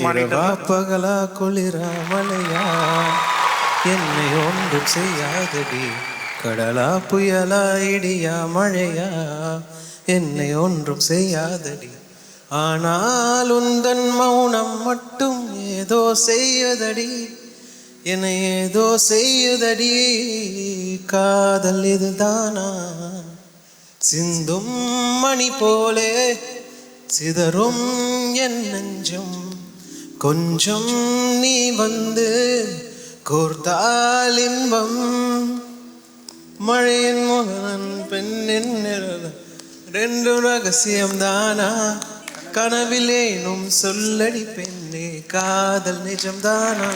பாடிட்டு பகலா குளிரா மழையா என்னை ஒன்றும் செய்யாதடி, கடலா புயலா இடியா மழையா என்னை ஒன்றும் செய்யாதடி, ஆனால் உந்தன் மௌனம் மட்டும் ஏதோ செய்யுதடி, என்னை ஏதோ செய்யுதடி. காதல் இதுதானா? சிந்தும் மணி போலே சிதறும் என் நெஞ்சம், கொஞ்சம் நீ வந்து கோர்த்தால் இன்பம். மழையின் முகன் பெண்ணின் நிழல் ரெண்டு ரகசியம் தானா? கனவிலேனும் சொல்லடி பெண்ணே, காதல் நிஜம்தானா?